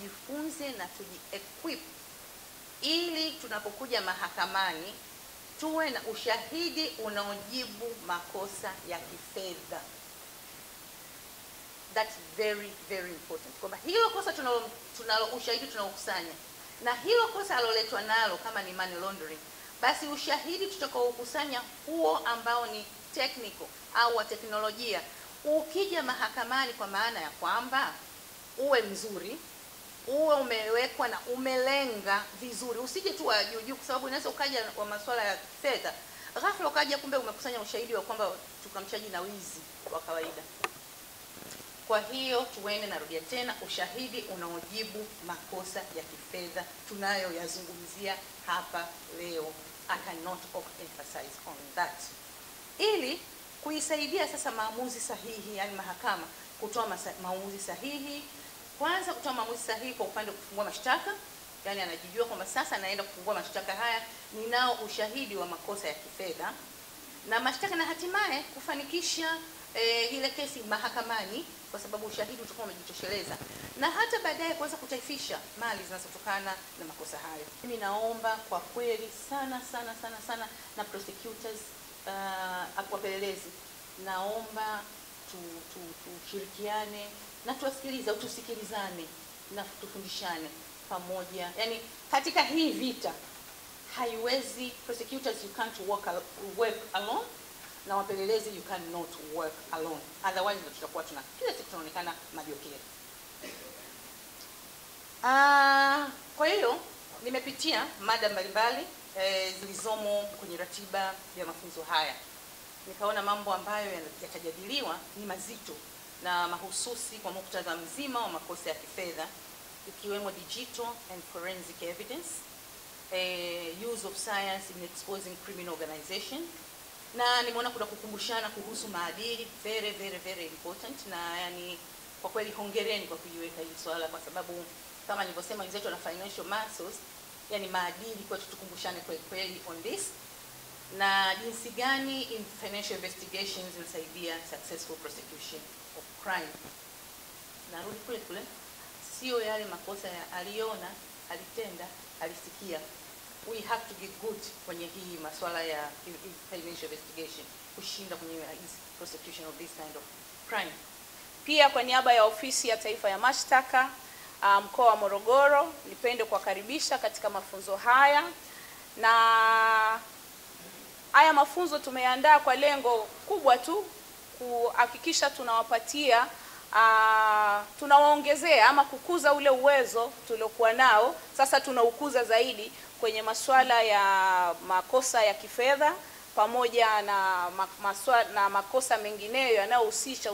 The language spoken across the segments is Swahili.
tujifunze na tuji-equip ili tunapokuja mahakamani tuwe na ushahidi unaojibu makosa ya kifedha. That's very, very important. Kwamba hilo kosa tunalo ushahidi tunaokusanya, na hilo kosa aloletwa nalo kama ni money laundering, basi ushahidi tutakaokusanya huo ambao ni technical au wa teknolojia, ukija mahakamani, kwa maana ya kwamba uwe mzuri, uwe umewekwa na umelenga vizuri, usije tu wa juu, kwa sababu inaweza ukaja kwa masuala ya fedha ghafla ukaja kumbe umekusanya ushahidi wa kwamba tukamchaji na wizi wa kawaida. Kwa hiyo tuende, narudia tena, ushahidi unaojibu makosa ya kifedha tunayoyazungumzia hapa leo. I cannot emphasize on that. Ili kuisaidia sasa maamuzi sahihi, yani mahakama kutoa maamuzi sahihi. Kwanza, kutoa maamuzi sahihi kwa upande wa kufungua mashtaka, yani anajijua kwamba sasa naenda kufungua mashtaka haya, ninao ushahidi wa makosa ya kifedha na mashtaka, na hatimaye kufanikisha ile kesi mahakamani, kwa sababu ushahidi utakuwa umejitosheleza, na hata baadaye kuweza kutaifisha mali zinazotokana na makosa hayo. Mimi naomba kwa kweli sana sana sana sana, na prosecutors wapelelezi, naomba tushirikiane na tuwasikilize, tusikilizane na tufundishane pamoja. Yani katika hii vita haiwezi, prosecutors you can't work alone, na wapelelezi you cannot work alone, otherwise tutakuwa kila siku tunaonekana majokeri. Kwa hiyo nimepitia mada mbalimbali zilizomo kwenye ratiba ya mafunzo haya, nikaona mambo ambayo yatajadiliwa ni mazito na mahususi kwa muktadha mzima wa makosa ya kifedha, ikiwemo digital and forensic evidence, use of science in exposing criminal organization, na nimeona kuna kukumbushana kuhusu maadili, very very very important. Na yani kwa kweli hongereni kwa kuiweka hili swala, kwa sababu kama nilivyosema wenzetu na financial muscles, yani maadili kwa tukumbushane kwa kweli on this, na jinsi gani in financial investigations inasaidia successful prosecution of crime. Narudi kule, sio yale makosa ya aliona, alitenda, alisikia. We have to be good kwenye hii masuala ya financial investigation, kushinda kwenye prosecution of this kind of crime. Pia kwa niaba ya Ofisi ya Taifa ya Mashtaka mkoa wa Morogoro, nipende kuwakaribisha katika mafunzo haya, na haya mafunzo tumeandaa kwa lengo kubwa tu kuhakikisha tunawapatia tunawaongezea ama kukuza ule uwezo tuliokuwa nao, sasa tunaukuza zaidi kwenye masuala ya makosa ya kifedha pamoja na makosa mengineyo yanayohusisha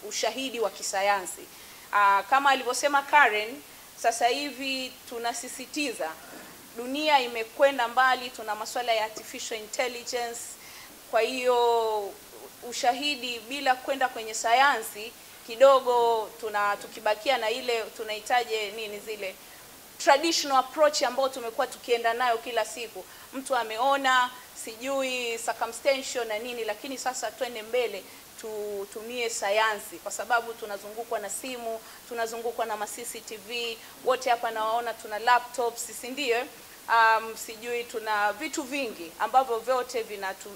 ushahidi wa kisayansi. Kama alivyosema Karen, sasa hivi tunasisitiza, dunia imekwenda mbali, tuna masuala ya artificial intelligence. Kwa hiyo ushahidi bila kwenda kwenye sayansi kidogo, tukibakia na ile tunahitaji zile traditional approach ambayo tumekuwa tukienda nayo kila siku. Mtu ameona sijui circumstantial na nini, lakini sasa twende mbele, tutumie sayansi, kwa sababu tunazungukwa na simu, tunazungukwa na CCTV, wote hapa nawaona tuna laptops, si ndio? Sijui tuna vitu vingi ambavyo vyote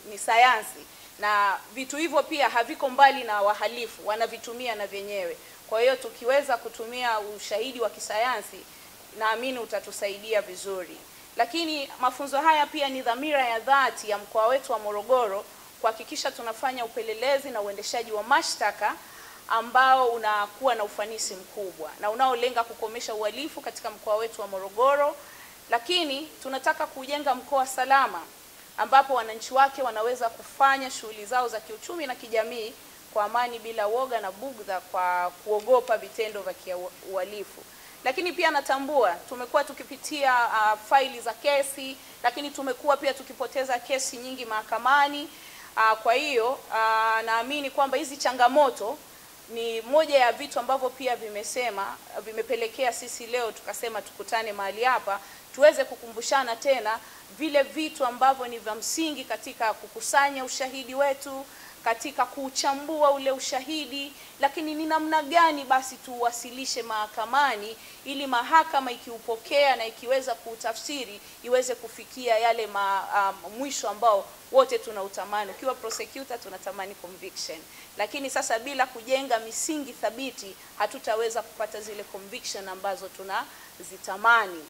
ni sayansi, na vitu hivyo pia haviko mbali na wahalifu, wanavitumia na vyenyewe. Kwa hiyo tukiweza kutumia ushahidi wa kisayansi, naamini utatusaidia vizuri. Lakini mafunzo haya pia ni dhamira ya dhati ya mkoa wetu wa Morogoro kuhakikisha tunafanya upelelezi na uendeshaji wa mashtaka ambao unakuwa na ufanisi mkubwa na unaolenga kukomesha uhalifu katika mkoa wetu wa Morogoro. Lakini tunataka kujenga mkoa salama ambapo wananchi wake wanaweza kufanya shughuli zao za kiuchumi na kijamii kwa amani, bila woga na bugdha kwa kuogopa vitendo vya uhalifu. Lakini pia natambua tumekuwa tukipitia faili za kesi, lakini tumekuwa pia tukipoteza kesi nyingi mahakamani. Kwa hiyo naamini kwamba hizi changamoto ni moja ya vitu ambavyo pia vimepelekea sisi leo tukasema tukutane mahali hapa, tuweze kukumbushana tena vile vitu ambavyo ni vya msingi katika kukusanya ushahidi wetu, katika kuchambua ule ushahidi, lakini ni namna gani basi tuwasilishe mahakamani ili mahakama ikiupokea na ikiweza kuutafsiri iweze kufikia yale mwisho ambao wote tunautamani. Ukiwa prosecutor tunatamani conviction, lakini sasa bila kujenga misingi thabiti hatutaweza kupata zile conviction ambazo tunazitamani.